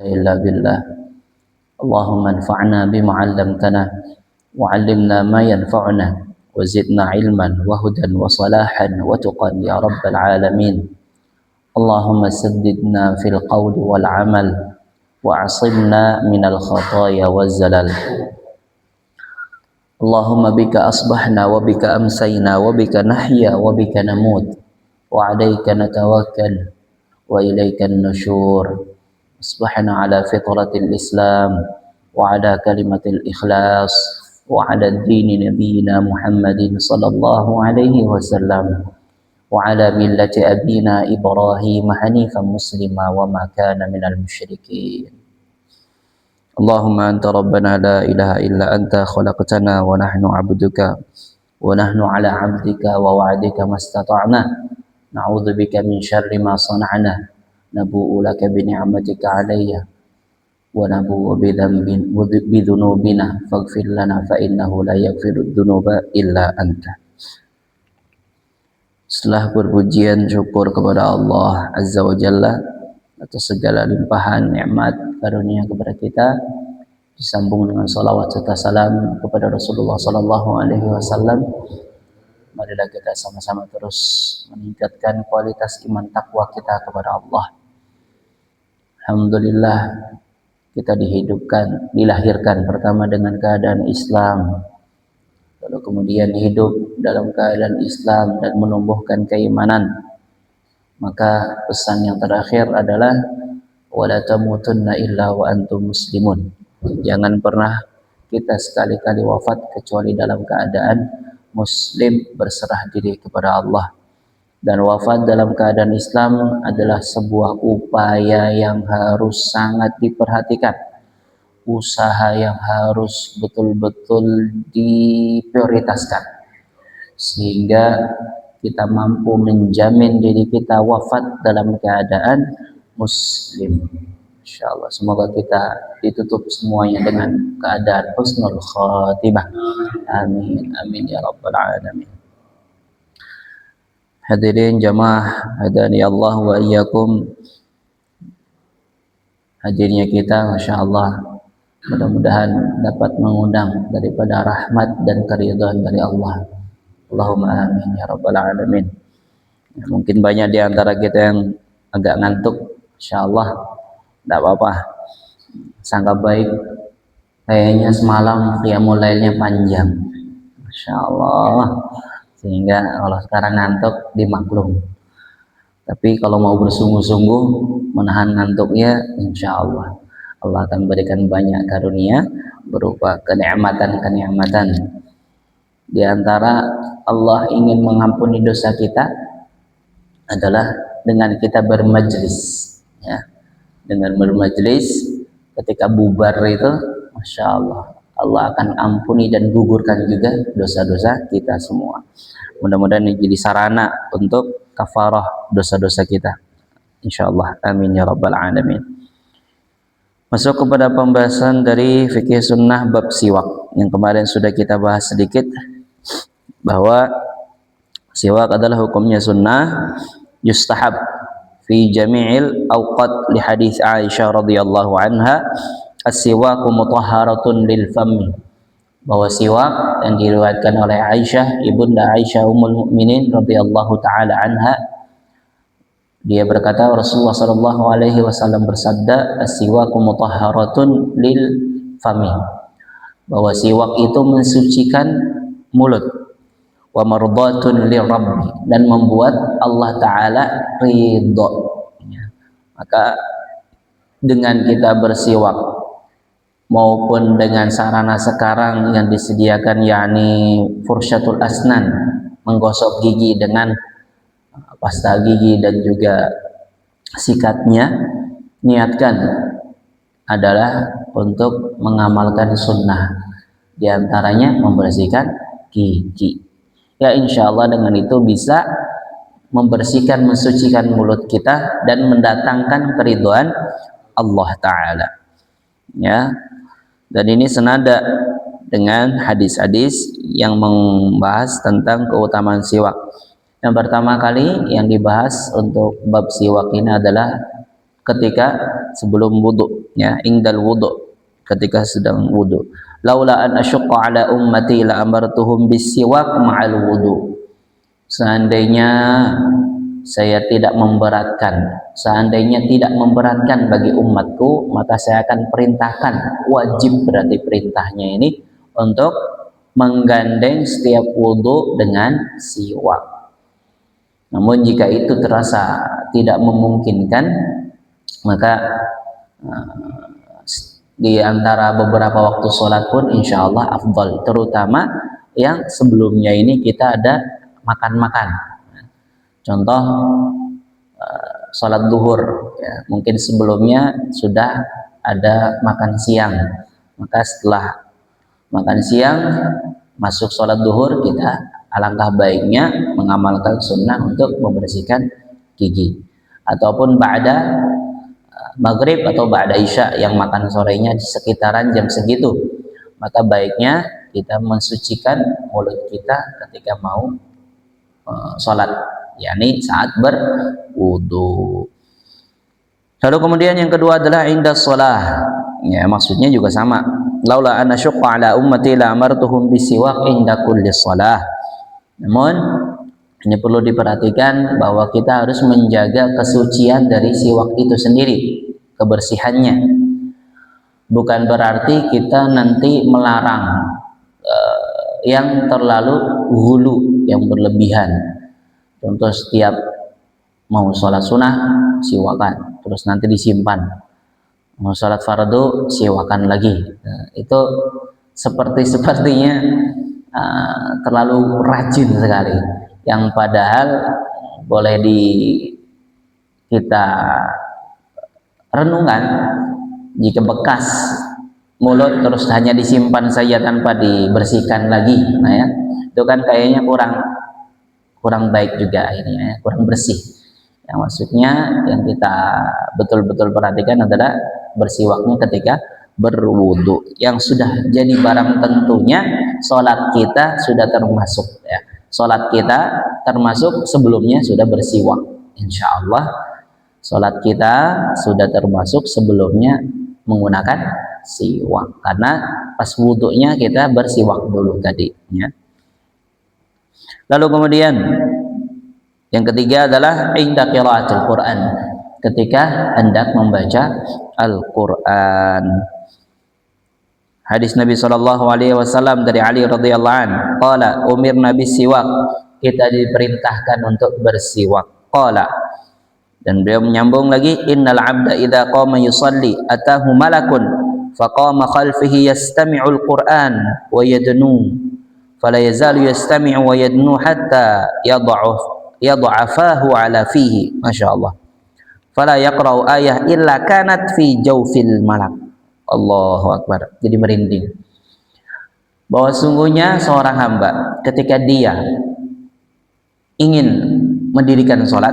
إلا بالله. اللهم انفعنا بما علمتنا وعلمنا ما ينفعنا وزدنا علما وهدى وصلاحا وتقى يا رب العالمين. اللهم سددنا في القول والعمل وعصمنا من الخطايا والزلل. اللهم بك أصبحنا وبك أمسينا وبك نحيا وبك نموت وعليك نتوكل وإليك النشور. أصبحنا على فطرة الإسلام وعلى كلمة الإخلاص وعلى الدين نبينا محمد صلى الله عليه وسلم وعلى ملة أبينا إبراهيم حنيفا مسلما وما كان من المشركين. اللهم أنت ربنا لا إله إلا أنت خلقتنا ونحن عبدك ونحن على عبدك ووعدك ما استطعنا نعوذ بك من شر ما صنعنا نبوء لك بنعمتك علي ونبوء بذنوبنا فاغفر لنا فإنه لا يغفر الذنوب إلا أنت. Setelah berpujian syukur kepada Allah Azza wa Jalla atas segala limpahan nikmat karunia kepada kita, disambung dengan salawat serta salam kepada Rasulullah sallallahu alaihi wasallam. Marilah kita sama-sama terus meningkatkan kualitas iman takwa kita kepada Allah. Alhamdulillah kita dilahirkan pertama dengan keadaan Islam, lalu kemudian hidup dalam keadaan Islam dan menumbuhkan keimanan. Maka pesan yang terakhir adalah wala tamutunna illa wa antum muslimun. Jangan pernah kita sekali-kali wafat kecuali dalam keadaan muslim, berserah diri kepada Allah. Dan wafat dalam keadaan Islam adalah sebuah upaya yang harus sangat diperhatikan, usaha yang harus betul-betul diprioritaskan, sehingga kita mampu menjamin diri kita wafat dalam keadaan muslim. Insyaallah semoga kita ditutup semuanya dengan keadaan husnul khatimah. Amin amin ya rabbal alamin. Hadirin jamaah hadani Allah wa iyyakum. Hadirnya kita Masya Allah mudah-mudahan dapat mengundang daripada rahmat dan keridhaan dari Allah. Allahumma amin ya rabbal alamin. Ya, mungkin banyak di antara kita yang agak ngantuk, insyaallah tidak apa-apa. Sangka baik, kayaknya semalam qiyamul lailnya panjang, insyaallah, sehingga kalau sekarang ngantuk dimaklum. Tapi kalau mau bersungguh-sungguh menahan ngantuknya, insyaallah Allah akan berikan banyak karunia berupa kenikmatan-kenikmatan. Di antara Allah ingin mengampuni dosa kita adalah dengan kita bermajlis, ya. Dengan bermajlis ketika bubar itu, Masya Allah, Allah akan ampuni dan gugurkan juga dosa-dosa kita semua. Mudah-mudahan ini jadi sarana untuk kafarah dosa-dosa kita, Insya Allah. Amin ya rabbal alamin. Masuk kepada pembahasan dari fikih sunnah bab siwak yang kemarin sudah kita bahas sedikit, bahwa siwak adalah hukumnya sunnah, yustahab fi jami'il awqat li hadis Aisyah radhiyallahu anha, as-siwaku mutahharatun lil fami, bahwa siwak yang diriwayatkan oleh Aisyah, ibunda Aisyah ummul mukminin radhiyallahu taala anha, dia berkata Rasulullah sallallahu alaihi wasallam bersabda, as-siwaku mutahharatun lil fami, bahwa siwak itu mensucikan mulut, wa mardatun lirabbi, dan membuat Allah Ta'ala ridho. Maka dengan kita bersiwak maupun dengan sarana sekarang yang disediakan, yakni fursyatul asnan, menggosok gigi dengan pasta gigi dan juga sikatnya, niatkan adalah untuk mengamalkan sunnah, diantaranya membersihkan gigi. Ya insya Allah dengan itu bisa membersihkan, mensucikan mulut kita dan mendatangkan keridhaan Allah Ta'ala, ya. Dan ini senada dengan hadis-hadis yang membahas tentang keutamaan siwak. Yang pertama kali yang dibahas untuk bab siwak ini adalah ketika sebelum wudu, ya, indal wudu, ketika sedang wudu. Laula an asyqa ala ummati la amartuhum bisiwak ma'al wudu. Seandainya saya tidak memberatkan, seandainya tidak memberatkan bagi umatku, maka saya akan perintahkan, wajib berarti perintahnya ini, untuk menggandeng setiap wudu dengan siwak. Namun jika itu terasa tidak memungkinkan, maka di antara beberapa waktu sholat pun insya Allah afdal, terutama yang sebelumnya ini kita ada makan-makan. Contoh sholat duhur, ya, mungkin sebelumnya sudah ada makan siang, maka setelah makan siang masuk sholat duhur, kita alangkah baiknya mengamalkan sunnah untuk membersihkan gigi. Ataupun ba'da maghrib atau ba'da isya yang makan sorenya di sekitaran jam segitu, maka baiknya kita mensucikan mulut kita ketika mau sholat, yakni saat berwudu. Lalu kemudian yang kedua adalah inda sholah, ya, maksudnya juga sama. Laula an asyqa ala ummati la amartuhum bisiwak inda kulli sholah. Namun ini perlu diperhatikan bahwa kita harus menjaga kesucian dari siwak itu sendiri, kebersihannya. Bukan berarti kita nanti melarang yang terlalu hulu, yang berlebihan. Contoh setiap mau sholat sunnah siwakan, terus nanti disimpan. Mau sholat fardu siwakan lagi. Nah, itu sepertinya terlalu rajin sekali. Yang padahal boleh kita renungan, jika bekas mulut terus hanya disimpan saja tanpa dibersihkan lagi, nah ya, itu kan kayaknya kurang baik juga akhirnya, ya, kurang bersih. Yang maksudnya yang kita betul-betul perhatikan adalah bersiwaknya ketika berwudu, yang sudah jadi barang tentunya sholat kita sudah termasuk, ya. Sholat kita termasuk sebelumnya sudah bersiwak, insya Allah sholat kita sudah termasuk sebelumnya menggunakan siwak, karena pas wudunya kita bersiwak dulu tadi, ya. Lalu kemudian yang ketiga adalah inda qiraatul Quran, ketika hendak membaca Al-Quran. Hadis Nabi SAW dari Ali radhiyallahu an, qala umirna bisiwak, kita diperintahkan untuk bersiwak. Qala, dan beliau menyambung lagi, innal abda idza qama yusalli atahu malakun faqama khalfihi yastami'ul Qur'an wa yadnu fala yazalu yastami'u wa yadnu hatta yad'afahu ala fihi, masyaallah, fala yaqra'u ayah illa kanat fi jawfil malak. Allahu akbar. Jadi merinding bahwa sungguhnya seorang hamba ketika dia ingin mendirikan sholat,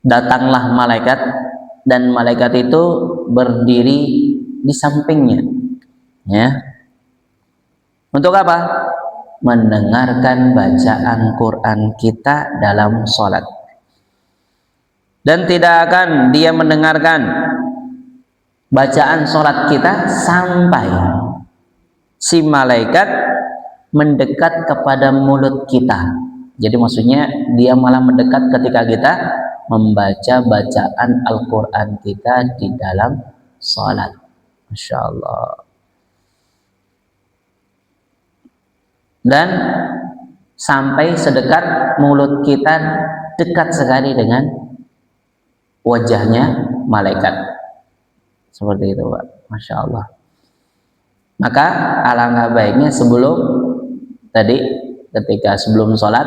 datanglah malaikat, dan malaikat itu berdiri di sampingnya, ya. Untuk apa? Mendengarkan bacaan Quran kita dalam sholat. Dan tidak akan dia mendengarkan bacaan sholat kita sampai si malaikat mendekat kepada mulut kita. Jadi maksudnya dia malah mendekat ketika kita membaca bacaan Al-Quran kita di dalam sholat. Masya Allah. Dan sampai sedekat mulut kita dekat sekali dengan wajahnya malaikat. Seperti itu, Pak. Masya Allah. Maka alangkah baiknya sebelum tadi, ketika sebelum sholat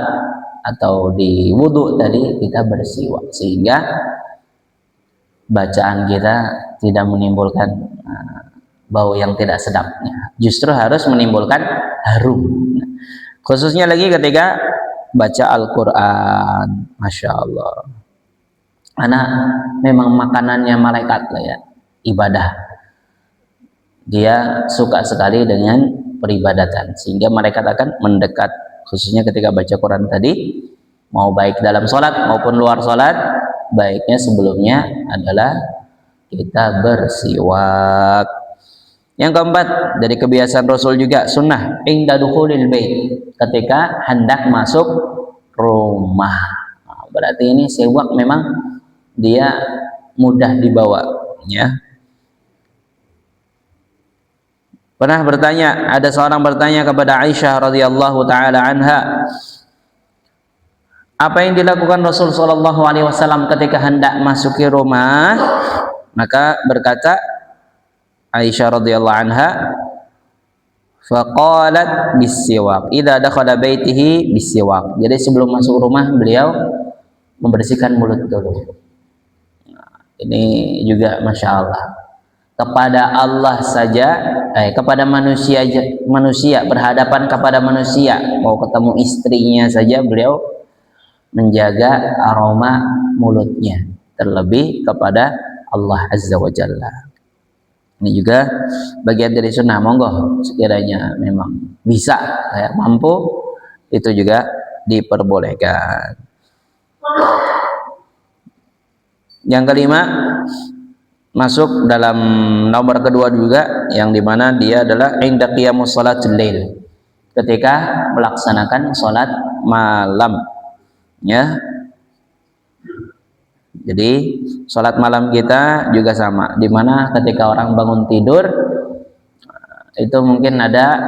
atau di wudhu tadi, kita bersiwak sehingga bacaan kita tidak menimbulkan bau yang tidak sedap, justru harus menimbulkan harum. Khususnya lagi ketika baca Al-Quran, Masya Allah. Karena memang makanannya malaikat lah, ya, ibadah. Dia suka sekali dengan peribadatan, sehingga malaikat akan mendekat, khususnya ketika baca Quran tadi, mau baik dalam sholat maupun luar sholat, baiknya sebelumnya adalah kita bersiwak. Yang keempat, dari kebiasaan Rasul juga sunnah inda dukhulil bait, ketika hendak masuk rumah. Nah, berarti ini siwak memang dia mudah dibawa, ya. Pernah bertanya, ada seorang bertanya kepada Aisyah radhiyallahu taala anha, apa yang dilakukan Rasul sallallahu alaihi wasallam ketika hendak masuki rumah? Maka berkata Aisyah radhiyallahu anha, faqalat bisiwak, idza dakhala baitihi bisiwak. Jadi sebelum masuk rumah beliau membersihkan mulut dulu. Nah, ini juga masya Allah, kepada Allah saja, kepada manusia berhadapan kepada manusia, mau ketemu istrinya saja beliau menjaga aroma mulutnya, terlebih kepada Allah Azza wa Jalla. Ini juga bagian dari sunnah. Monggo sekiranya memang bisa, mampu, itu juga diperbolehkan. Yang kelima, masuk dalam nomor kedua juga, yang dimana dia adalah inda qiyamus salatul lail, ketika melaksanakan sholat malam, ya. Jadi sholat malam kita juga sama, dimana ketika orang bangun tidur itu mungkin ada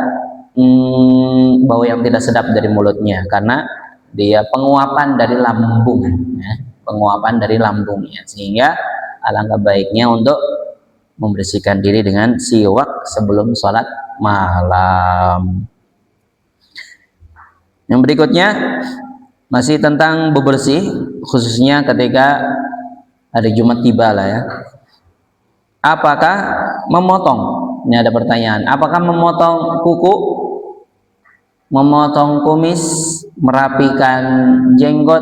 bau yang tidak sedap dari mulutnya, karena dia penguapan dari lambung, ya, penguapan dari lambungnya, sehingga alangkah baiknya untuk membersihkan diri dengan siwak sebelum sholat malam. Yang berikutnya masih tentang bebersih, khususnya ketika hari Jumat tiba lah, ya. Apakah memotong? Ini ada pertanyaan. Apakah memotong kuku, memotong kumis, merapikan jenggot,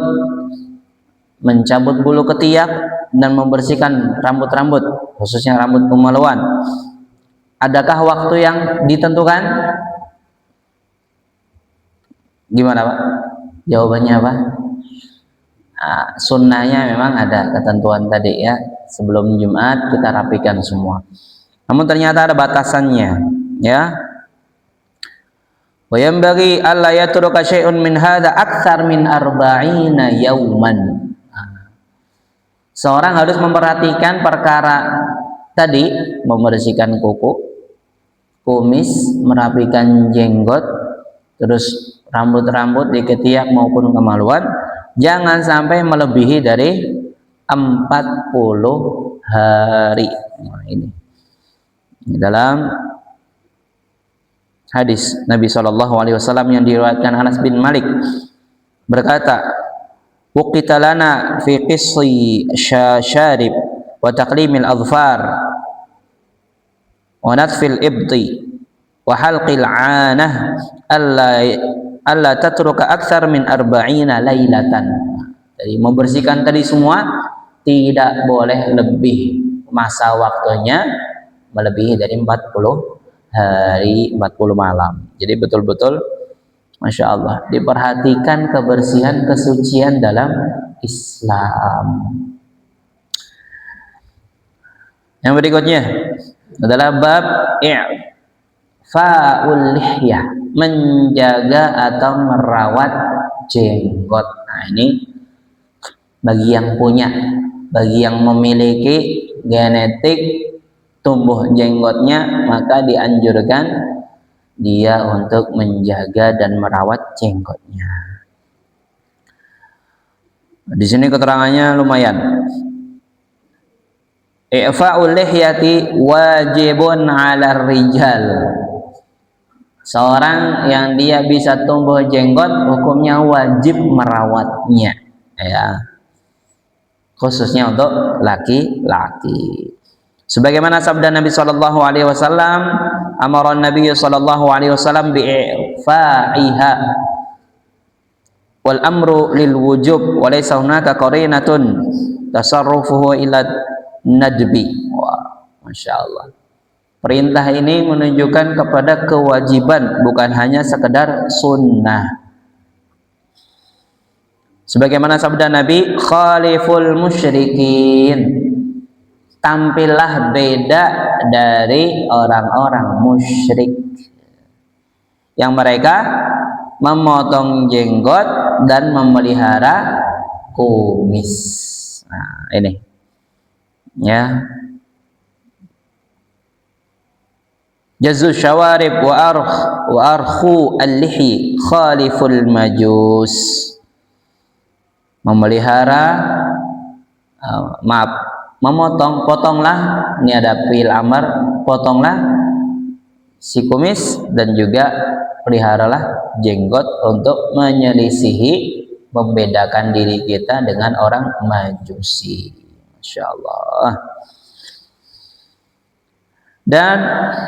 mencabut bulu ketiak, dan membersihkan rambut-rambut, khususnya rambut kemaluan, adakah waktu yang ditentukan? Gimana Pak? Jawabannya apa? Nah, sunnahnya memang ada ketentuan tadi, ya, sebelum Jumat kita rapikan semua. Namun ternyata ada batasannya, ya. Wa yanbaghi alla yatruka syai'un min hadza aktsar min 40 yauman. Seorang harus memperhatikan perkara tadi, membersihkan kuku, kumis, merapikan jenggot, terus rambut-rambut di ketiak maupun kemaluan, jangan sampai melebihi dari 40 hari. Nah, ini dalam hadis Nabi SAW yang diriwayatkan Anas bin Malik berkata, "Wuqita lana fi qissi syarib wa taqlimil adfar wa natfil ibti wa halqil 'anah alla tatruka aktsar min 40 lailatan." Jadi membersihkan tadi semua tidak boleh lebih, masa waktunya melebihi dari 40 hari, 40 malam. Jadi betul-betul masya Allah diperhatikan kebersihan, kesucian dalam Islam. Yang berikutnya adalah bab i'fa'ul lihyah, menjaga atau merawat jenggot. Nah, ini bagi yang punya, bagi yang memiliki genetik tumbuh jenggotnya, maka dianjurkan dia untuk menjaga dan merawat jenggotnya. Di sini keterangannya lumayan. I'fa'ul lihyati wajibun 'alar rijal. Seorang yang dia bisa tumbuh jenggot, hukumnya wajib merawatnya, ya. Khususnya untuk laki-laki. Sebagaimana sabda Nabi sallallahu alaihi wasallam, amara Nabi sallallahu alaihi wasallam bi'ifa'iha wal amru lil wujub wa laysa hunaka qarinatun tasarrufuhu ila nadbi. Wah, masyaallah. Perintah ini menunjukkan kepada kewajiban, bukan hanya sekedar sunnah. Sebagaimana sabda Nabi, khaliful musyrikin, tampillah beda dari orang-orang musyrik yang mereka memotong jenggot dan memelihara kumis. Nah, ini ya. Jazu syawarib wa arkhu al-lihi khaliful majus, memelihara potonglah, ini ada fi'il amr, potonglah si kumis dan juga peliharalah jenggot untuk menyelisihi, membedakan diri kita dengan orang majusi. Masya Allah. Dan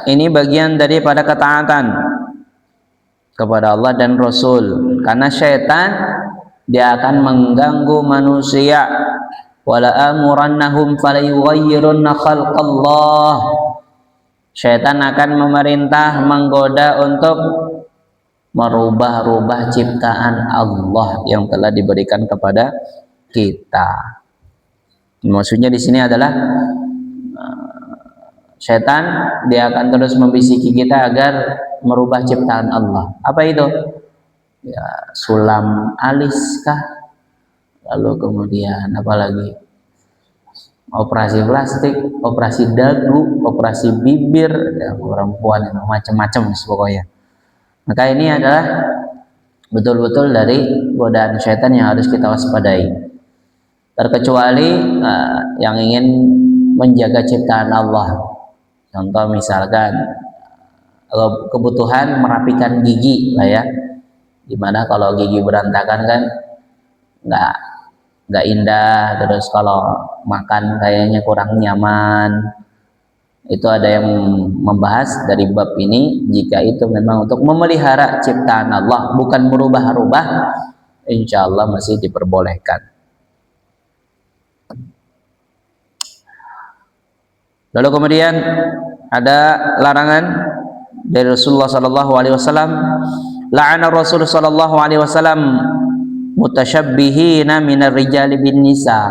ini bagian daripada ketaatan kepada Allah dan Rasul, karena syaitan dia akan mengganggu manusia. Wala amurannahum falayughayyirunna khalqallah, syaitan akan memerintah, menggoda untuk merubah-rubah ciptaan Allah yang telah diberikan kepada kita. Maksudnya di sini adalah syaitan dia akan terus membisiki kita agar merubah ciptaan Allah. Apa itu? Ya, sulam alis kah? Lalu kemudian apa lagi? Operasi plastik, operasi dagu, operasi bibir, ya, perempuan macam-macam pokoknya. Maka ini adalah betul-betul dari godaan syaitan yang harus kita waspadai. Terkecuali yang ingin menjaga ciptaan Allah. Contoh misalkan kebutuhan merapikan gigi lah ya, dimana kalau gigi berantakan kan nggak indah, terus kalau makan kayaknya kurang nyaman. Itu ada yang membahas dari bab ini, jika itu memang untuk memelihara ciptaan Allah, bukan merubah-rubah, insya Allah masih diperbolehkan. Lalu kemudian ada larangan dari Rasulullah sallallahu alaihi wasallam, la'ana Rasul sallallahu alaihi wasallam mutasyabbihina minar rijali bin nisa.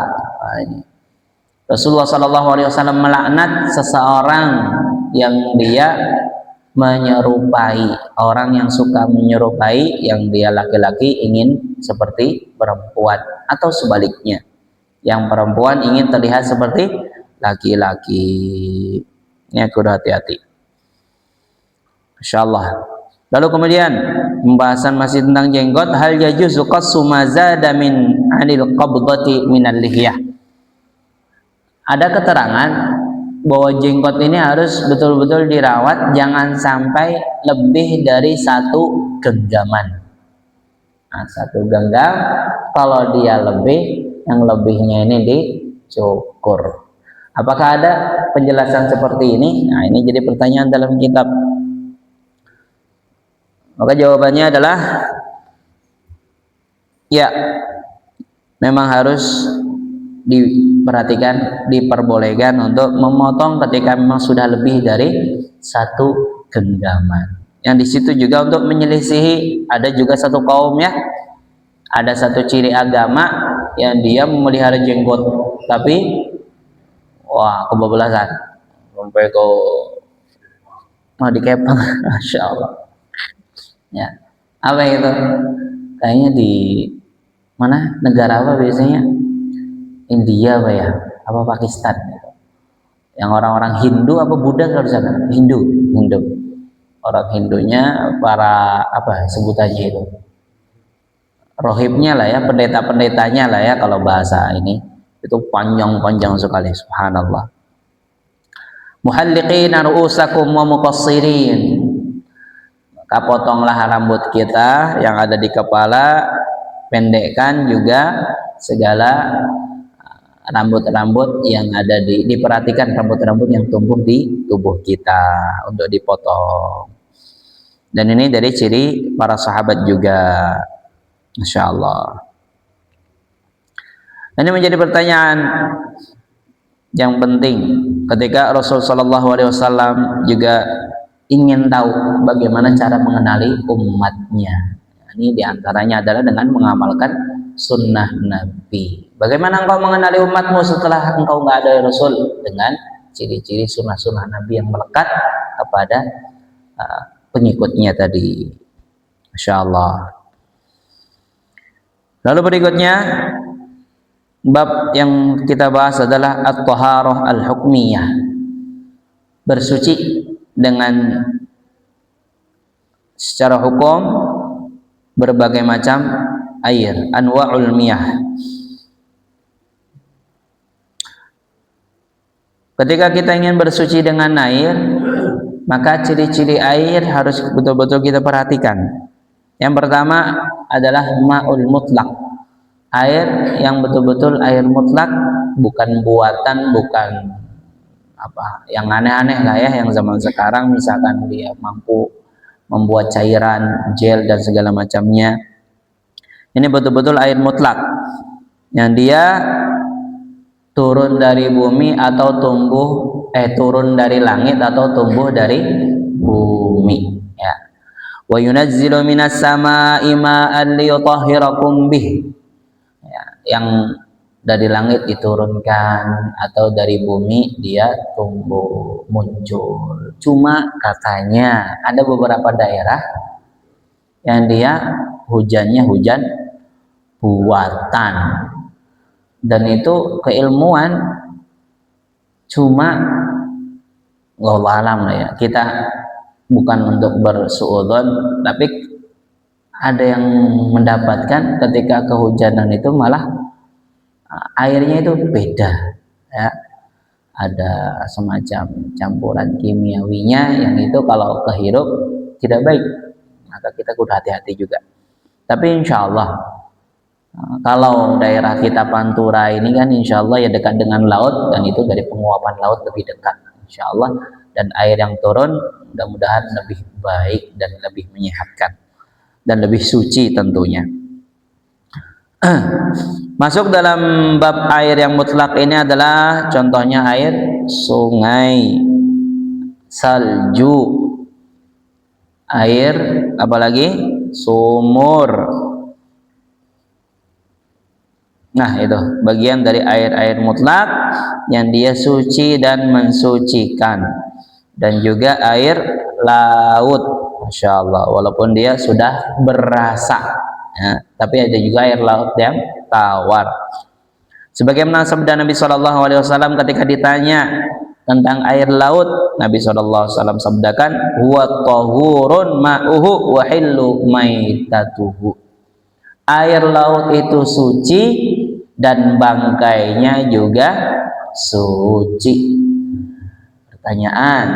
Rasulullah sallallahu alaihi wasallam melaknat seseorang yang dia menyerupai, orang yang suka menyerupai, yang dia laki-laki ingin seperti perempuan, atau sebaliknya, yang perempuan ingin terlihat seperti laki-laki. Ini aku udah hati-hati, insyaallah. Lalu kemudian pembahasan masih tentang jenggot, hal yajuzu qassu ma zada min 'anil qabdati minal lihyah. Ada keterangan bahwa jenggot ini harus betul-betul dirawat, jangan sampai lebih dari 1 genggaman. Nah, 1 genggam, kalau dia lebih, yang lebihnya ini dicukur. Apakah ada penjelasan seperti ini? Nah, ini jadi pertanyaan dalam kitab. Maka jawabannya adalah ya, memang harus diperhatikan, diperbolehkan untuk memotong ketika memang sudah lebih dari 1 genggaman. Yang di situ juga untuk menyelisihi, ada juga satu kaum ya, ada satu ciri agama yang dia memelihara jenggot, tapi wah kebablasan sampai mau dikepang. Masya Allah ya. Apa itu? Kayaknya di mana, negara apa biasanya, India apa ya, apa Pakistan gitu, yang orang-orang Hindu apa Buddha kalau di sana, Hindu orang Hindunya, para apa sebutannya itu, rohibnya lah ya, pendeta-pendetanya lah ya kalau bahasa ini, itu panjang-panjang sekali, subhanallah. Muhalliqina ru'usakum wa muqassirin, maka potonglah rambut kita yang ada di kepala, pendekkan juga segala rambut-rambut yang ada diperhatikan rambut-rambut yang tumbuh di tubuh kita untuk dipotong. Dan ini dari ciri para sahabat juga, Masya Allah. Ini menjadi pertanyaan yang penting ketika Rasulullah SAW juga ingin tahu bagaimana cara mengenali umatnya. Ini diantaranya adalah dengan mengamalkan sunnah Nabi. Bagaimana engkau mengenali umatmu setelah engkau nggak ada Rasul? Dengan ciri-ciri sunnah-sunnah Nabi yang melekat kepada pengikutnya tadi. Masya Allah. Lalu berikutnya bab yang kita bahas adalah at-taharah al-hukmiyah, bersuci dengan secara hukum berbagai macam air, anwa'ul miyah. Ketika kita ingin bersuci dengan air, maka ciri-ciri air harus betul-betul kita perhatikan. Yang pertama adalah ma'ul mutlak, air yang betul-betul air mutlak, bukan buatan, bukan apa yang aneh-aneh lah ya, yang zaman sekarang misalkan dia mampu membuat cairan, gel dan segala macamnya. Ini betul-betul air mutlak yang dia turun dari bumi atau turun dari langit atau tumbuh dari bumi, ya. Wa yunazzilu minas samaa'i ma'an liyutahhirakum bih, ya, yang dari langit diturunkan atau dari bumi dia tumbuh muncul. Cuma katanya ada beberapa daerah yang dia hujannya hujan buatan, dan itu keilmuan, cuma wallahu alam lah ya, kita bukan untuk bersuudzon, tapi ada yang mendapatkan ketika kehujanan itu malah airnya itu beda, ya, ada semacam campuran kimiawinya yang itu kalau kehirup tidak baik, maka kita kudu hati-hati juga. Tapi insya Allah kalau daerah kita Pantura ini kan insya Allah ya dekat dengan laut, dan itu dari penguapan laut lebih dekat insya Allah, dan air yang turun mudah-mudahan lebih baik dan lebih menyehatkan dan lebih suci tentunya. Masuk dalam bab air yang mutlak ini adalah contohnya air sungai, salju, air apalagi sumur. Nah, itu bagian dari air-air mutlak yang dia suci dan mensucikan. Dan juga air laut, Masya Allah, walaupun dia sudah berasa, ya, tapi ada juga air laut yang tawar. Sebagaimana sabda Nabi SAW ketika ditanya tentang air laut, Nabi SAW sabdakan, huwa tahurun ma'uhu wa hillu maitatuhu. Air laut itu suci dan bangkainya juga suci. Pertanyaan,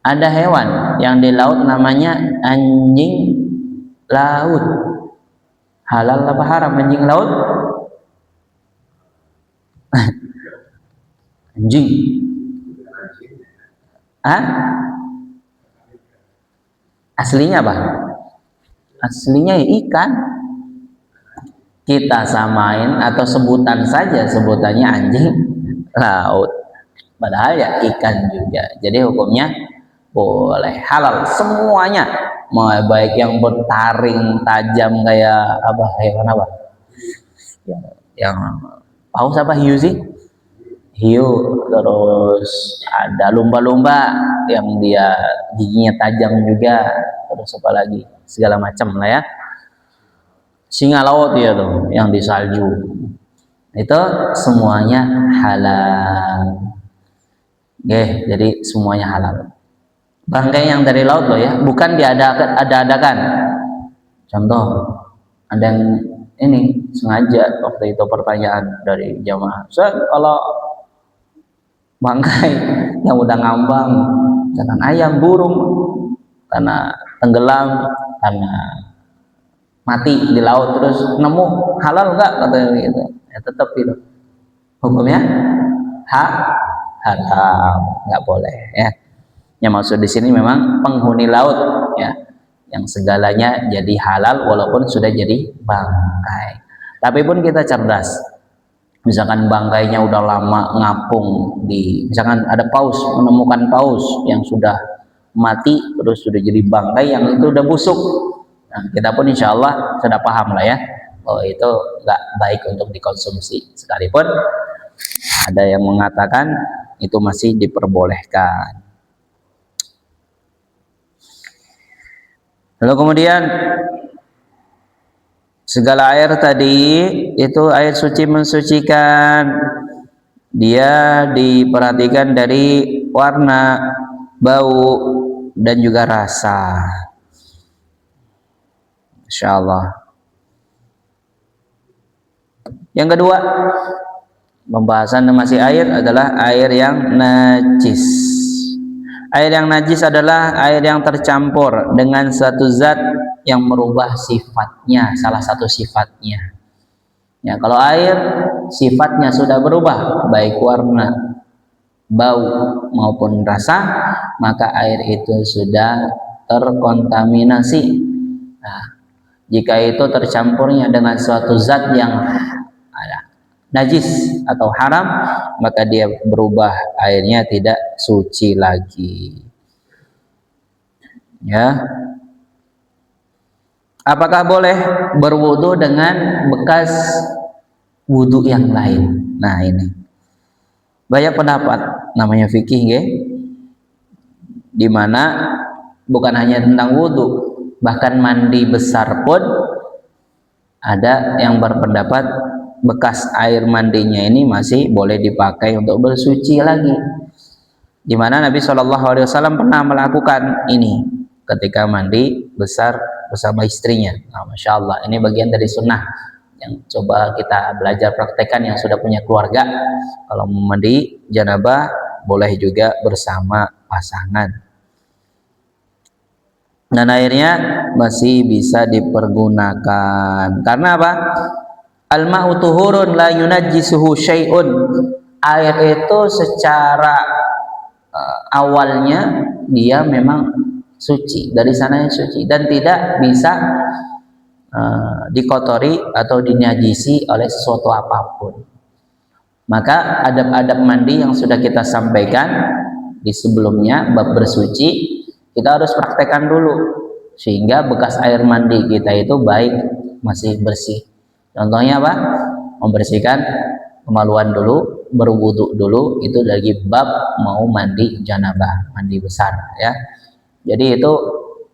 ada hewan yang di laut namanya anjing laut, halal apa haram anjing laut? Anjing, aslinya apa? Aslinya ya ikan. Kita samain atau sebutan saja, sebutannya anjing laut, padahal ya ikan juga. Jadi hukumnya boleh, halal semuanya, mau baik yang bertaring tajam kayak apa, hewan apa yang paus apa, hiu sih, hiu, terus ada lumba-lumba yang dia giginya tajam juga, terus apa lagi, segala macam lah ya. Singa laut ya tuh yang di salju, itu semuanya halal. Oke, jadi semuanya halal. Bangkai yang dari laut loh ya, bukan diadakan. Contoh, ada yang ini sengaja waktu itu pertanyaan dari jamaah, so, kalau bangkai yang udah ngambang, misalkan ayam, burung, karena tenggelam, karena mati di laut, terus nemu, halal enggak katanya gitu, ya tetap itu hukumnya haram, nggak boleh ya. Yang maksud di sini memang penghuni laut ya, yang segalanya jadi halal walaupun sudah jadi bangkai. Tapi pun kita cerdas, misalkan bangkainya udah lama ngapung di, misalkan ada paus, menemukan paus yang sudah mati terus sudah jadi bangkai yang itu udah busuk. Nah, kita pun insya Allah sudah paham lah ya, oh itu nggak baik untuk dikonsumsi, sekalipun ada yang mengatakan itu masih diperbolehkan. Lalu kemudian segala air tadi itu air suci mensucikan, dia diperhatikan dari warna, bau, dan juga rasa. Insyaallah. Yang kedua, pembahasan masih air adalah air yang najis. Air yang najis adalah air yang tercampur dengan satu zat yang merubah sifatnya, salah satu sifatnya. Ya, kalau air sifatnya sudah berubah, baik warna, bau maupun rasa, maka air itu sudah terkontaminasi. Nah, jika itu tercampurnya dengan suatu zat yang najis atau haram, maka dia berubah, airnya tidak suci lagi. Ya, apakah boleh berwudu dengan bekas wudu yang lain? Nah, ini banyak pendapat, namanya fikih, ya, dimana bukan hanya tentang wudu, bahkan mandi besar pun ada yang berpendapat bekas air mandinya ini masih boleh dipakai untuk bersuci lagi, dimana Nabi SAW pernah melakukan ini ketika mandi besar bersama istrinya. Nah, Masya Allah, ini bagian dari sunnah yang coba kita belajar praktekkan yang sudah punya keluarga. Kalau mandi janabah boleh juga bersama pasangan, dan airnya masih bisa dipergunakan. Karena apa? Al-ma'u tuhurun la yunajjisuhu syai'un. Air itu secara awalnya dia memang suci, dari sananya suci, dan tidak bisa dikotori atau dinajisi oleh sesuatu apapun. Maka adab-adab mandi yang sudah kita sampaikan di sebelumnya, bab bersuci, kita harus praktekkan dulu sehingga bekas air mandi kita itu baik, masih bersih. Contohnya apa? Membersihkan kemaluan dulu, berwudu dulu, itu lagi bab mau mandi janabah, mandi besar, ya. Jadi itu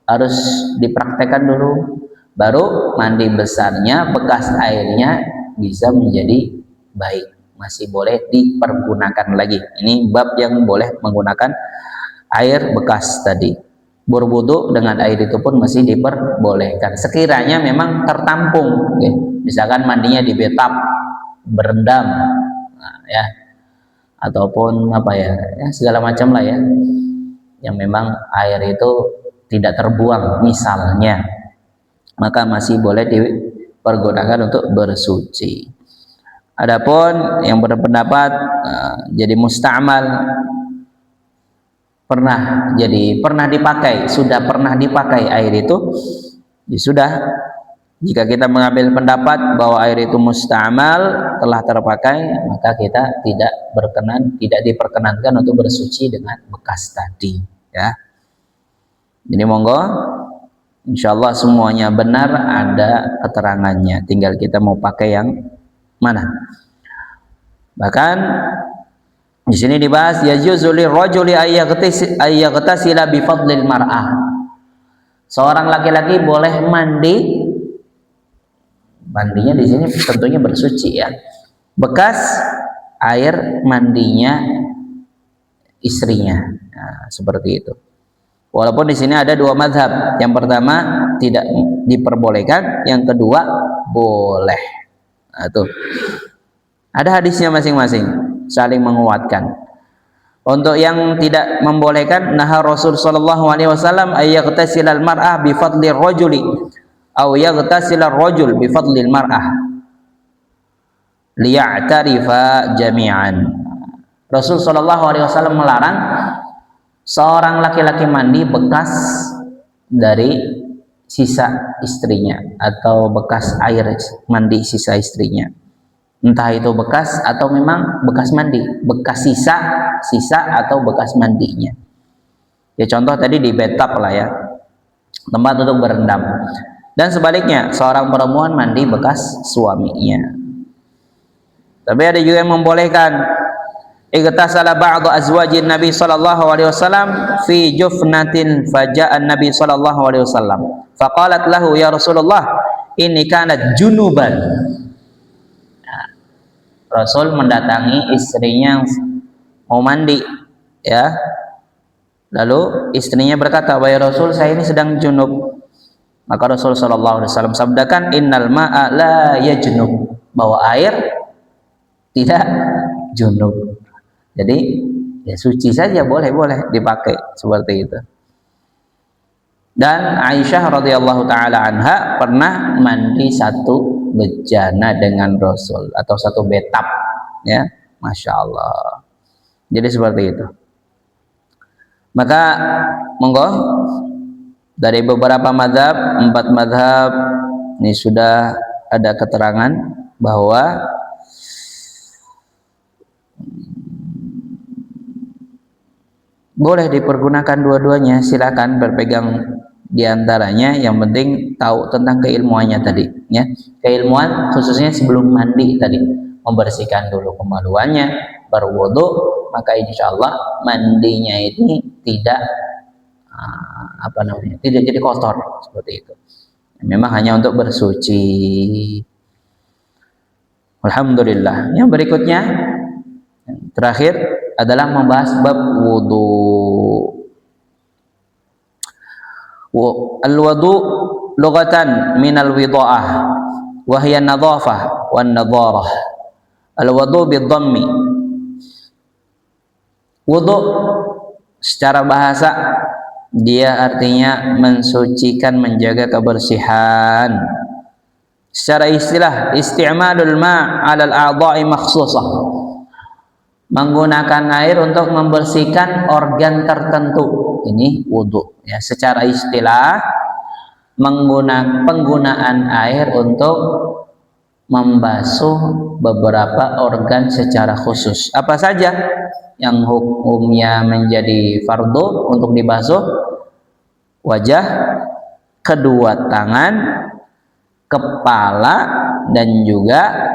harus dipraktekkan dulu, baru mandi besarnya bekas airnya bisa menjadi baik, masih boleh dipergunakan lagi. Ini bab yang boleh menggunakan air bekas tadi. Berwudu dengan air itu pun masih diperbolehkan sekiranya memang tertampung, okay. Misalkan mandinya di bathtub, berendam, nah, ya, ataupun apa ya, segala macam lah, ya, yang memang air itu tidak terbuang misalnya, maka masih boleh dipergunakan untuk bersuci. Adapun yang berpendapat jadi musta'mal, pernah dipakai, sudah pernah dipakai air itu, ya sudah. Jika kita mengambil pendapat bahwa air itu musta'mal, telah terpakai, maka kita tidak diperkenankan untuk bersuci dengan bekas tadi, ya. Jadi monggo, insyaallah semuanya benar, ada keterangannya, tinggal kita mau pakai yang mana. Bahkan di sini dibahas yajuzu lirrajuli ayyaghtasila bi fadlil mar'ah. Seorang laki-laki boleh mandinya di sini tentunya bersuci, ya, bekas air mandinya istrinya. Nah, seperti itu. Walaupun di sini ada dua mazhab. Yang pertama tidak diperbolehkan, yang kedua boleh. Nah, tuh. Ada hadisnya masing-masing, saling menguatkan. Untuk yang tidak membolehkan, nah Rasul sallallahu alaihi wasallam ayyaghtasila al-mar'ah bi fadli ar-rajuli aw yaghtasila ar-rajul bi fadli al-mar'ah liya'tarifa jami'an. Rasul sallallahu alaihi wasallam melarang seorang laki-laki mandi bekas dari sisa istrinya atau bekas air mandi sisa istrinya. Entah itu bekas atau memang bekas mandi, bekas sisa atau bekas mandinya. Ya contoh tadi di bathtub lah, ya, tempat untuk berendam. Dan sebaliknya, seorang perempuan mandi bekas suaminya. Tapi ada juga yang membolehkan. Igtasala ba'du azwajin Nabi sallallahu alaihi wasallam fi jufnatin faja'a Nabi sallallahu alaihi wasallam faqalat lahu ya Rasulullah inni kanat junuban. Rasul mendatangi istrinya yang mau mandi, ya. Lalu istrinya berkata, wahai Rasul, saya ini sedang junub. Maka Rasul sallallahu alaihi wasallam sabdakan, innal ma'a la yajnub, bahwa air tidak junub. Jadi ya suci saja, boleh dipakai seperti itu. Dan Aisyah radhiyallahu taala anha pernah mandi satu bejana dengan Rasul atau satu betap, ya, masya Allah. Jadi seperti itu. Maka monggo dari beberapa mazhab, 4 mazhab ini sudah ada keterangan bahwa boleh dipergunakan dua-duanya, silakan berpegang diantaranya, yang penting tahu tentang keilmuannya tadi, ya. Keilmuan khususnya sebelum mandi tadi, membersihkan dulu kemaluannya, baru wudu, maka insya Allah mandinya ini tidak tidak jadi kotor seperti itu. Memang hanya untuk bersuci. Alhamdulillah. Yang berikutnya, yang terakhir adalah membahas bab wudu. Al-wudu lughatan minal wida'ah wa hiya nadhafah wan nadharah. Al-wudu bidhammi. Wudu secara bahasa dia artinya mensucikan, menjaga kebersihan. Secara istilah, isti'malul ma' 'alal a'dha'i makhsusah, menggunakan air untuk membersihkan organ tertentu. Ini wudu, ya. Secara istilah, penggunaan air untuk membasuh beberapa organ secara khusus. Apa saja yang hukumnya menjadi fardu untuk dibasuh? Wajah, kedua tangan, kepala, dan juga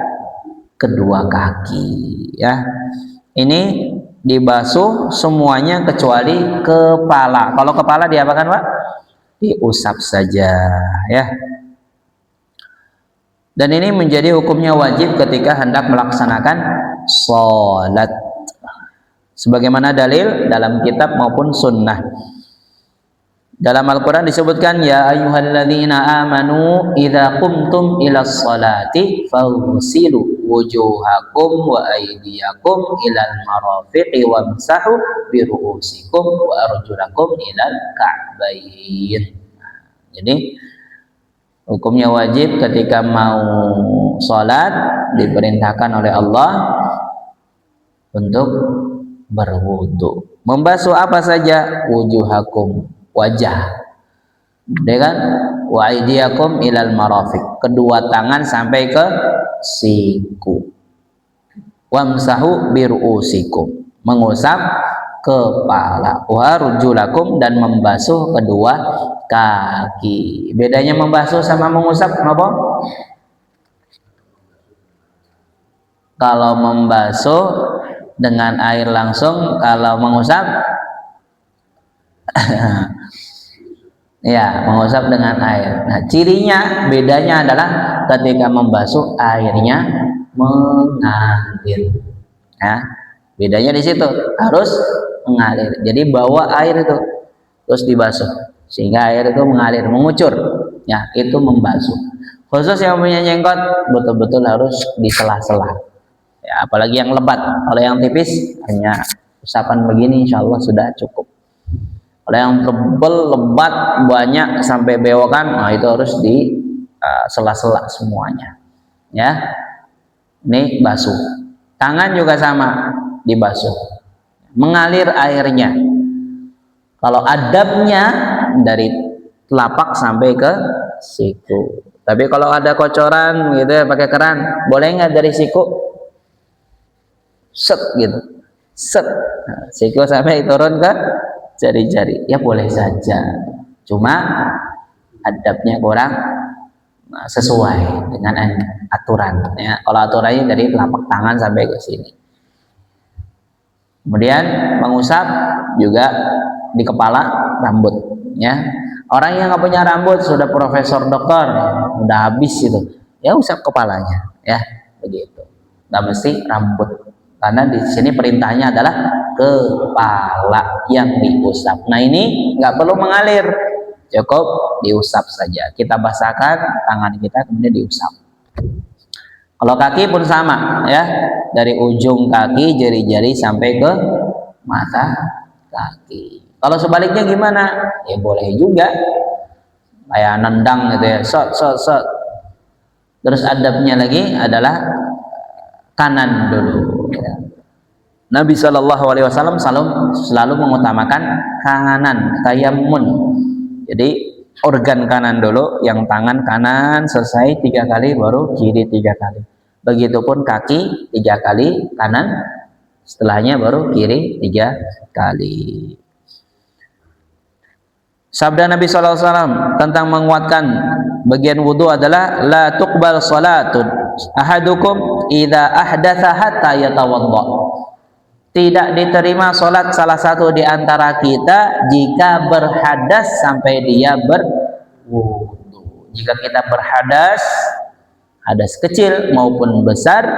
kedua kaki, ya. Ini dibasuh semuanya kecuali kepala. Kalau kepala diapakan, Pak? Diusap saja, ya. Dan ini menjadi hukumnya wajib ketika hendak melaksanakan sholat, sebagaimana dalil dalam kitab maupun sunnah. Dalam Al-Quran disebutkan, ya ayyuhalladzina amanu idza qumtum ilas salati faghsilu wujuhakum wa aydiyakum ilal marafiqi wamsahu biru'usikum wa arjulakum ilal ka'bayn. Jadi hukumnya wajib ketika mau sholat, diperintahkan oleh Allah untuk berwudu. Membasuh apa saja? Wujuhakum, wajah, dengan wa aydiyakum ilal marafiq, kedua tangan sampai ke siku, wamsahu biru'usikum, mengusap kepala, wa arjulakum, dan membasuh kedua kaki. Bedanya membasuh sama mengusap apa? Kalau membasuh dengan air langsung, kalau mengusap ya, mengusap dengan air. Nah, cirinya bedanya adalah ketika membasuh airnya mengalir. Ya, bedanya di situ, harus mengalir. Jadi bawa air itu terus dibasuh sehingga air itu mengalir, mengucur. Ya, itu membasuh. Khusus yang punya jenggot betul-betul harus di sela-sela. Ya, apalagi yang lebat. Kalau yang tipis hanya usapan begini, insya Allah sudah cukup. Kalau yang tebal, lebat, banyak sampai bewokan, nah itu harus di sela-sela semuanya. Ya, ini basuh. Tangan juga sama, dibasuh, mengalir airnya. Kalau adabnya dari telapak sampai ke siku. Tapi kalau ada kocoran gitu ya, pakai keran, boleh nggak dari siku? Set gitu, set, nah, siku sampai turun ke jari-jari, ya boleh saja. Cuma adabnya kurang sesuai dengan aturan ya. Kalau aturannya dari telapak tangan sampai ke sini. Kemudian mengusap juga di kepala rambut ya. Orang yang nggak punya rambut sudah profesor dokter udah habis itu ya, usap kepalanya ya, begitu. Nggak mesti rambut, karena di sini perintahnya adalah kepala yang diusap. Nah ini nggak perlu mengalir, cukup diusap saja. Kita basahkan tangan kita kemudian diusap. Kalau kaki pun sama ya, dari ujung kaki jari-jari sampai ke mata kaki. Kalau sebaliknya gimana? Ya boleh juga, kayak nendang gitu ya, set. Terus adabnya lagi adalah kanan dulu. Ya. Nabi Shallallahu Alaihi Wasallam selalu mengutamakan kanan, tayamun. Jadi organ kanan dulu, yang tangan kanan selesai 3 kali baru kiri 3 kali. Begitupun kaki 3 kali kanan, setelahnya baru kiri 3 kali. Sabda Nabi SAW tentang menguatkan bagian wudhu adalah la tuqbal salatun ahadukum idza ahdatsa hatta yatawadda. Tidak diterima salat salah satu di antara kita jika berhadas sampai dia berwudhu. Jika kita berhadas, hadas kecil maupun besar,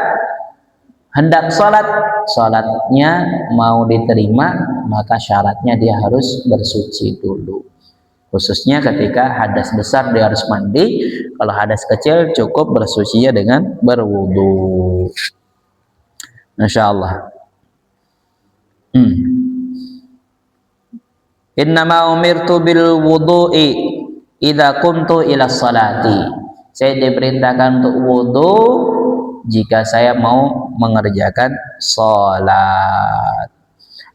hendak salatnya mau diterima, maka syaratnya dia harus bersuci dulu. Khususnya ketika hadas besar dia harus mandi, kalau hadas kecil cukup bersucinya dengan berwudu. Insyaallah. Innama umirtu bil wudu'i idza kuntu ila salati. Saya diperintahkan untuk wudu jika saya mau mengerjakan salat.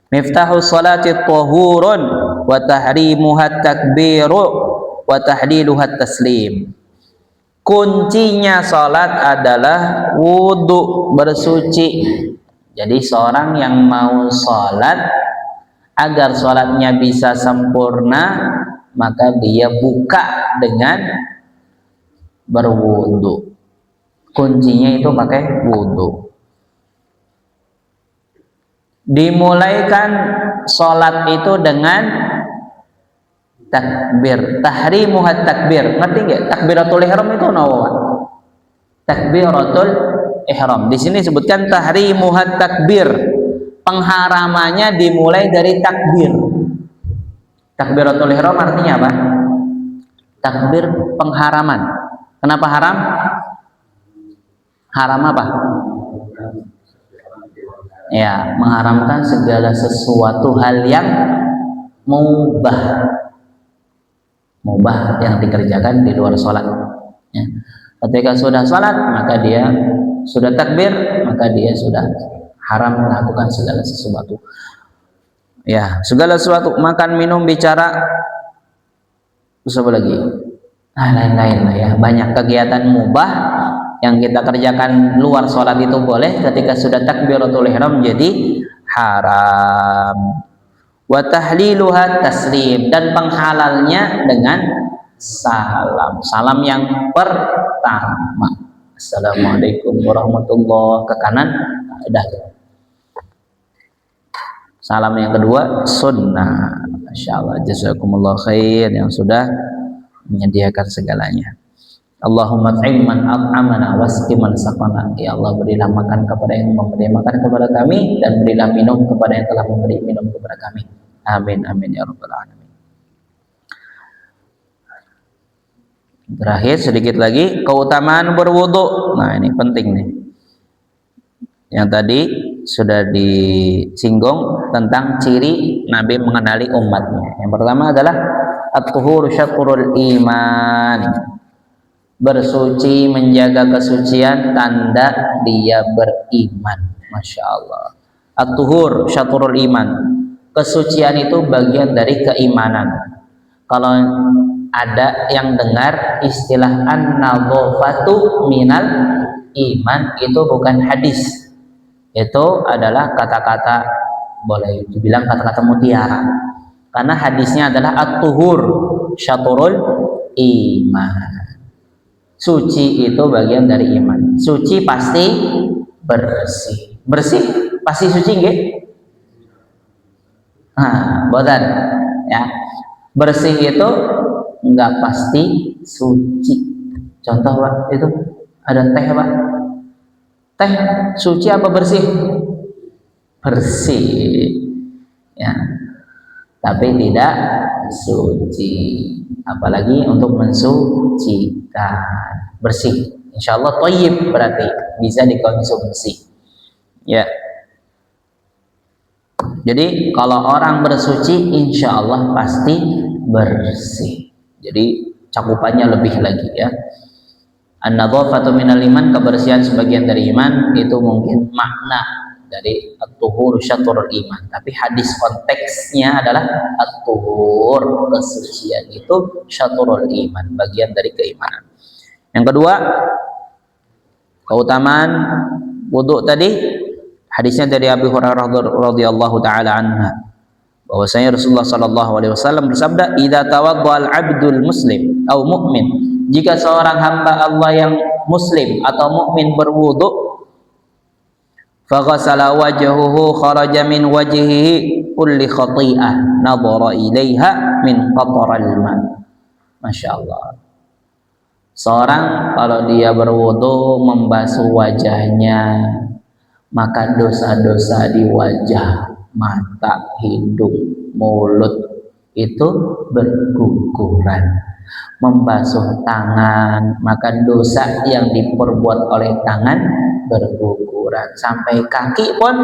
Miftahu salati tahurun wa tahrimuha takbiru wa tahliluha taslim. Kuncinya salat adalah wudu, bersuci. Jadi seorang yang mau salat, agar salatnya bisa sempurna, maka dia buka dengan berwudu. Kuncinya itu pakai wudu. Dimulaikan sholat itu dengan takbir, tahrimuhat takbir. Ngerti nggak? Takbiratul ihram itu nawa. Takbiratul ihram. Di sini sebutkan tahrimuhat takbir. Pengharamannya dimulai dari takbir. Takbiratul ihram artinya apa? Takbir pengharaman. Kenapa haram? Haram apa? Ya, mengharamkan segala sesuatu hal yang mubah yang dikerjakan di luar sholat ya. Ketika sudah sholat, maka dia sudah takbir, maka dia sudah haram melakukan segala sesuatu ya, segala sesuatu, makan, minum, bicara, terus apa lagi, lain-lain lah ya. Banyak kegiatan mubah yang kita kerjakan luar sholat itu boleh, ketika sudah takbiratul ihram jadi haram. Wa tahliluha taslim, dan penghalalnya dengan salam yang pertama, assalamualaikum warahmatullahi, ke kanan udah. Salam yang kedua sunnah. Masyaallah, jazakumullah khair yang sudah menyediakan segalanya. Allahumma at'im man at'amana wasqi man saqana. Ya Allah, berilah makan kepada yang memberi makan kepada kami, dan berilah minum kepada yang telah memberi minum kepada kami. Amin amin ya rabbal alamin. Terakhir sedikit lagi keutamaan berwudu. Nah, ini penting nih. Yang tadi sudah disinggung tentang ciri Nabi mengenali umatnya. Yang pertama adalah at-tuhur syatrul iman. Bersuci, menjaga kesucian, tanda dia beriman. Masya Allah. At-tuhur syatrul iman. Kesucian itu bagian dari keimanan. Kalau ada yang dengar istilah an-nadhafatu minal iman, itu bukan hadis. Itu adalah kata-kata, boleh dibilang kata-kata mutiara. Karena hadisnya adalah at-tuhur syatrul iman. Suci itu bagian dari iman. Suci pasti bersih. Bersih pasti suci nggih? Nah, boten ya. Bersih itu enggak pasti suci. Contoh Pak, itu ada teh Pak. Teh suci apa bersih? Bersih. Ya. Tapi tidak suci. Apalagi untuk mensucikan. Bersih. Insya Allah thayyib berarti bisa dikonsumsi. Ya. Jadi kalau orang bersuci insya Allah pasti bersih. Jadi cakupannya lebih lagi ya. An-nadhafatu minal iman, kebersihan sebagian dari iman, itu mungkin makna dari at-tuhur syatrul iman. Tapi hadis konteksnya adalah at-tuhur, kesucian itu syatrul iman, bagian dari keimanan. Yang kedua, keutamaan wudu tadi, hadisnya dari Abu Hurairah radhiyallahu taala anha, bahwasanya Rasulullah sallallahu alaihi wasallam bersabda, "Idza tawaddaa al-'abdul muslim atau mu'min," jika seorang hamba Allah yang muslim atau mukmin berwudu, faghasala wajhahu kharaja min wajhihi kulli khati'ah nadhara ilaiha min qatral ma. Masya Allah. Seorang kalau dia berwudu membasuh wajahnya, maka dosa-dosa di wajah, mata, hidung, mulut itu berguguran. Membasuh tangan, maka dosa yang diperbuat oleh tangan berguguran. Sampai kaki pun,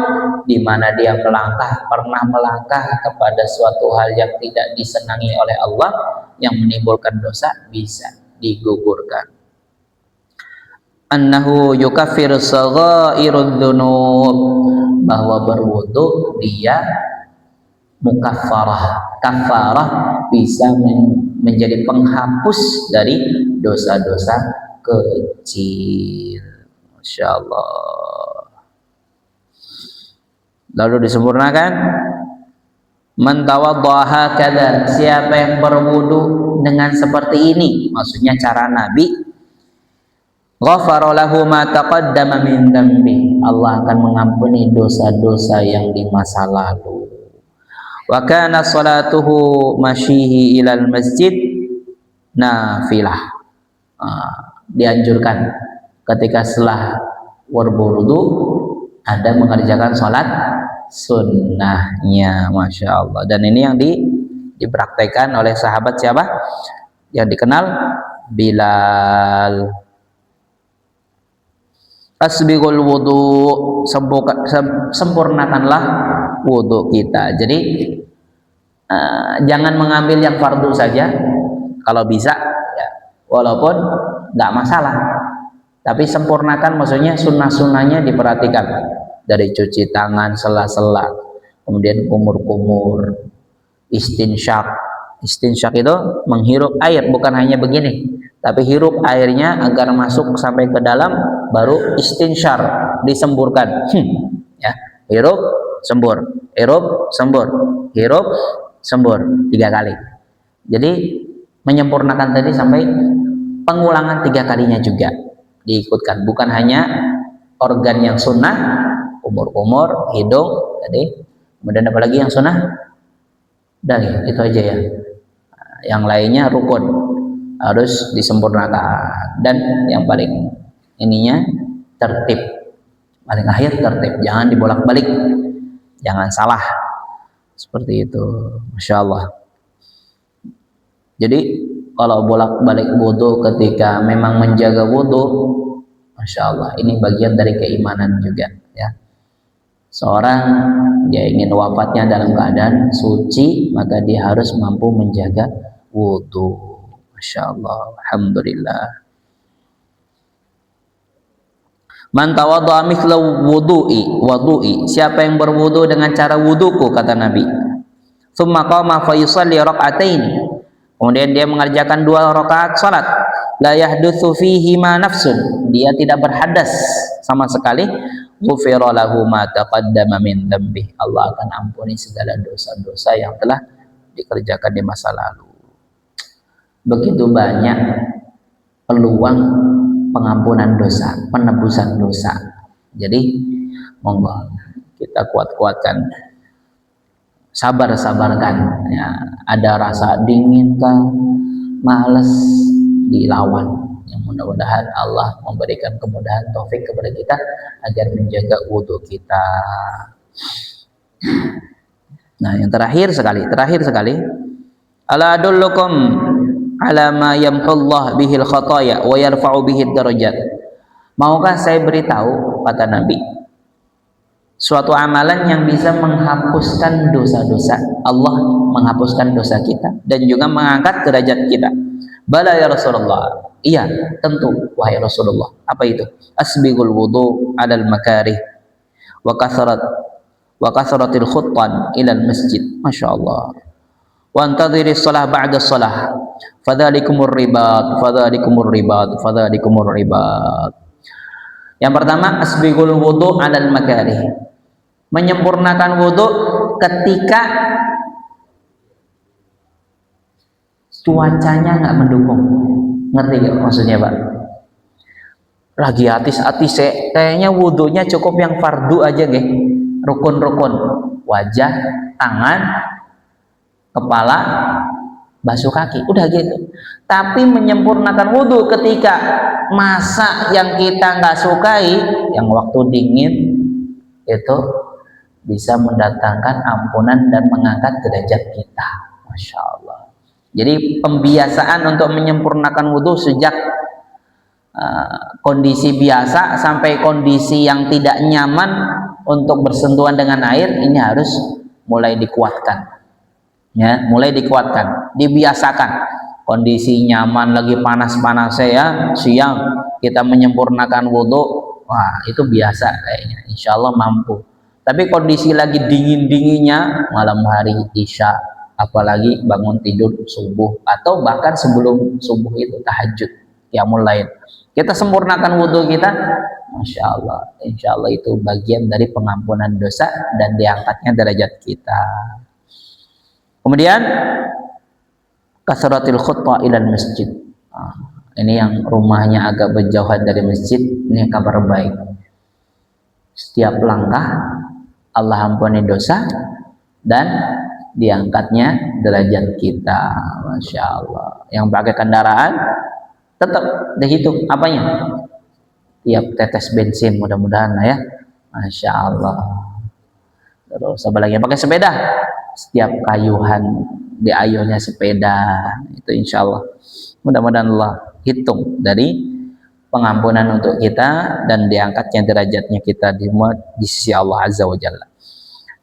di mana dia pernah melangkah kepada suatu hal yang tidak disenangi oleh Allah, yang menimbulkan dosa, bisa digugurkan. Annahu yukaffiru saghairud dzunub, bahwa berwudu dia mukaffarah. Kafarah bisa menjadi penghapus dari dosa-dosa kecil. Masya Allah. Lalu disempurnakan, man tawaddaa hakadha, siapa yang berwudu dengan seperti ini, maksudnya cara Nabi, ghafara lahu ma taqaddama min dambi, Allah akan mengampuni dosa-dosa yang di masa lalu. Wa kana salatuhu masyihi ilal masjid nafilah. Dianjurkan ketika setelah berwudu ada mengerjakan sholat sunnahnya. Masya Allah. Dan ini yang dipraktekkan oleh sahabat siapa? Yang dikenal Bilal. Asbighul wudu, sempurnakanlah wudu kita. Jadi jangan mengambil yang fardu saja kalau bisa ya, walaupun nggak masalah, tapi sempurnakan, maksudnya sunnah-sunnahnya diperhatikan, dari cuci tangan sela-sela, kemudian kumur-kumur, istinsyak itu menghirup air, bukan hanya begini, tapi hirup airnya agar masuk sampai ke dalam, baru istinsyar, disemburkan. Ya, hirup sembur, hirup sembur, hirup sembur 3 kali. Jadi menyempurnakan tadi sampai pengulangan 3 kalinya juga diikutkan, bukan hanya organ yang sunnah, kumur-kumur, hidung tadi, kemudian apa lagi yang sunnah? Dari itu aja ya. Yang lainnya rukun harus disempurnakan, dan yang paling ininya tertib, paling akhir tertib, jangan dibolak-balik, jangan salah seperti itu. Masya Allah. Jadi kalau bolak-balik wudu ketika memang menjaga wudu, Masya Allah, ini bagian dari keimanan juga ya. Seorang dia ingin wafatnya dalam keadaan suci, maka dia harus mampu menjaga wudu. Masya Allah, alhamdulillah. Man tawaddaa mithla wudu'i, siapa yang berwudu dengan cara wuduku, kata Nabi. Tsumma qama fa yusalli rak'ataini, kemudian dia mengerjakan 2 rakaat salat, la yahdutsu fihi ma nafsun, dia tidak berhadas sama sekali, ghufira lahu ma taqaddama min dzambi, Allah akan ampuni segala dosa-dosa yang telah dikerjakan di masa lalu. Begitu banyak peluang pengampunan dosa, penebusan dosa. Jadi monggo kita kuat-kuatkan, sabar-sabarkan ya. Ada rasa dingin kah, males, dilawan. Yang mudah-mudahan Allah memberikan kemudahan taufik kepada kita agar menjaga wudhu kita. Nah, yang terakhir sekali, ala adullukum ala ma yamhullah bihil khataya wa yarfa'u bihid darajat. Maukah saya beritahu, kata Nabi, suatu amalan yang bisa menghapuskan dosa-dosa, Allah menghapuskan dosa kita dan juga mengangkat derajat kita. Bala ya Rasulullah. Iya, tentu wahai Rasulullah. Apa itu? Asbighul wudu 'alal makarih wa kasratil khuttan ilal masjid. Masyaallah. Wa antadhiris shalah ba'da shalah. Fadzalikumur ribat. Yang pertama, asbighul wudu 'alal makarih. Menyempurnakan wudu ketika cuacanya nggak mendukung. Ngerti gak maksudnya, Pak? Lagi atis-atis kayaknya wudunya cukup yang fardu aja nggih. Rukun-rukun, wajah, tangan, kepala, basuh kaki, udah gitu. Tapi menyempurnakan wudu ketika masa yang kita nggak sukai, yang waktu dingin, itu bisa mendatangkan ampunan dan mengangkat derajat kita. Masya Allah. Jadi pembiasaan untuk menyempurnakan wudhu sejak kondisi biasa sampai kondisi yang tidak nyaman untuk bersentuhan dengan air, ini harus mulai dikuatkan, ya, mulai dikuatkan, dibiasakan. Kondisi nyaman lagi panas-panasnya ya, siang kita menyempurnakan wudhu, wah itu biasa kayaknya, insya Allah mampu. Tapi kondisi lagi dingin-dinginnya malam hari isya, apalagi bangun tidur subuh atau bahkan sebelum subuh itu tahajud, qiyamul lail, kita sempurnakan wudhu kita, masya Allah, insya Allah itu bagian dari pengampunan dosa dan diangkatnya derajat kita. Kemudian kasratil khutbah ilal masjid. Ini yang rumahnya agak berjauhan dari masjid, ini kabar baik. Setiap langkah Allah ampuni dosa dan diangkatnya derajat kita. Masya Allah. Yang pakai kendaraan tetap dihitung apanya, tiap tetes bensin, mudah-mudahan ya, masya Allah. Terus apa lagi, pakai sepeda, setiap kayuhan diayuhnya sepeda, itu insya Allah, mudah-mudahan Allah hitung dari pengampunan untuk kita dan diangkatnya derajatnya kita di sisi Allah Azza wa Jalla.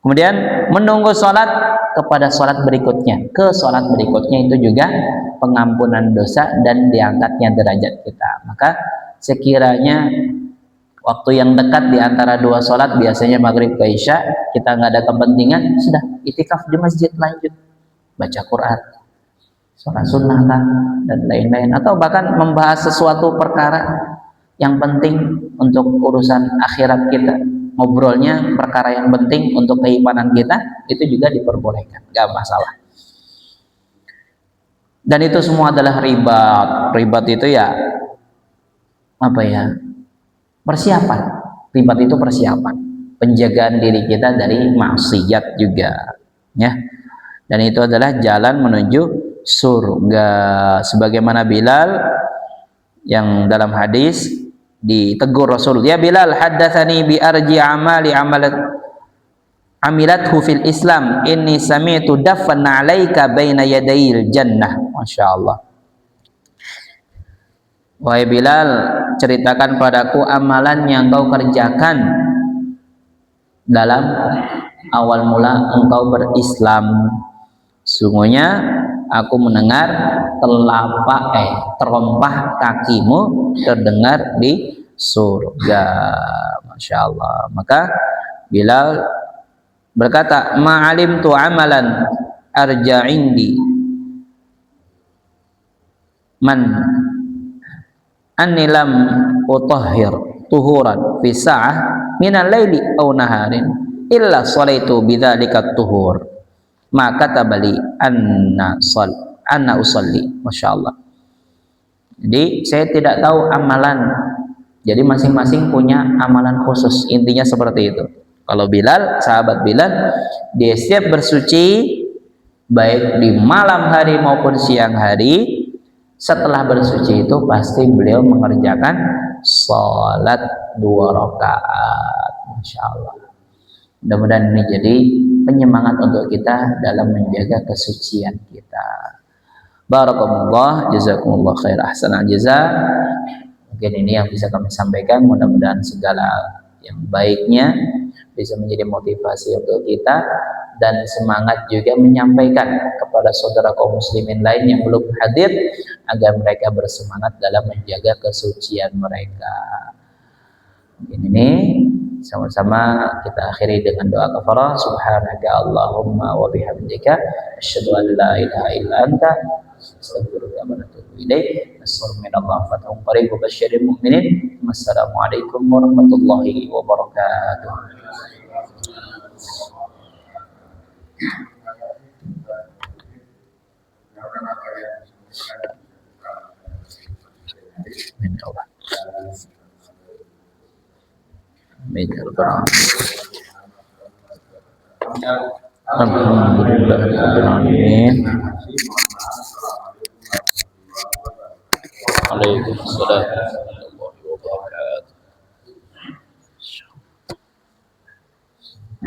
Kemudian menunggu sholat kepada sholat berikutnya, ke sholat berikutnya itu juga pengampunan dosa dan diangkatnya derajat kita. Maka sekiranya waktu yang dekat di antara dua sholat, biasanya maghrib ke isya, kita nggak ada kepentingan, sudah itikaf di masjid, lanjut baca Quran, sholat sunnah dan lain-lain, atau bahkan membahas sesuatu perkara yang penting untuk urusan akhirat kita, ngobrolnya perkara yang penting untuk keimanan kita, itu juga diperbolehkan, gak masalah. Dan itu semua adalah ribat. Ribat itu ya apa ya, persiapan. Ribat itu persiapan, penjagaan diri kita dari maksiat juga, ya. Dan itu adalah jalan menuju surga, sebagaimana Bilal yang dalam hadis ditegur Rasul, ya Bilal, haddatsani bi arji amali amilathu fil Islam, inni sami'tu daffan 'alaika baina yadayil jannah. Masya Allah. Wahai Bilal, ceritakan padaku amalan yang kau kerjakan dalam awal mula engkau berislam. Sungguhnya aku mendengar terompah kakimu terdengar di surga. Masya Allah. Maka Bilal berkata, ma'alimtu amalan arja indi man anni lam utahhir tuhuran fi sa'ah minal laili aw naharin illa salaitu bidzalika tuhur maka tabali anna usalli. Masya Allah. Jadi saya tidak tahu amalan. Jadi masing-masing punya amalan khusus. Intinya seperti itu. Kalau Bilal, sahabat Bilal, dia setiap bersuci baik di malam hari maupun siang hari, setelah bersuci itu pasti beliau mengerjakan sholat 2 rakaat. Masya Allah. Mudah-mudahan ini jadi penyemangat untuk kita dalam menjaga kesucian kita. Barakallah, jazakumullah khair, ahsanal jaza. Mungkin ini yang bisa kami sampaikan. Mudah-mudahan segala yang baiknya bisa menjadi motivasi untuk kita dan semangat juga menyampaikan kepada saudara kaum muslimin lain yang belum hadir agar mereka bersemangat dalam menjaga kesucian mereka. Ini sama-sama kita akhiri dengan doa kafarah. Subhanaka Allahumma wa bihamdika asyhadu an la ilaha illa anta astaghfiruka wa atubu ilaik. Assalamualaikum warahmatullahi wabarakatuh. Wassalamualaikum warahmatullahi wabarakatuh. Amin ya Allah. Amin ya Rabbal alamin. Waalaikumsalam.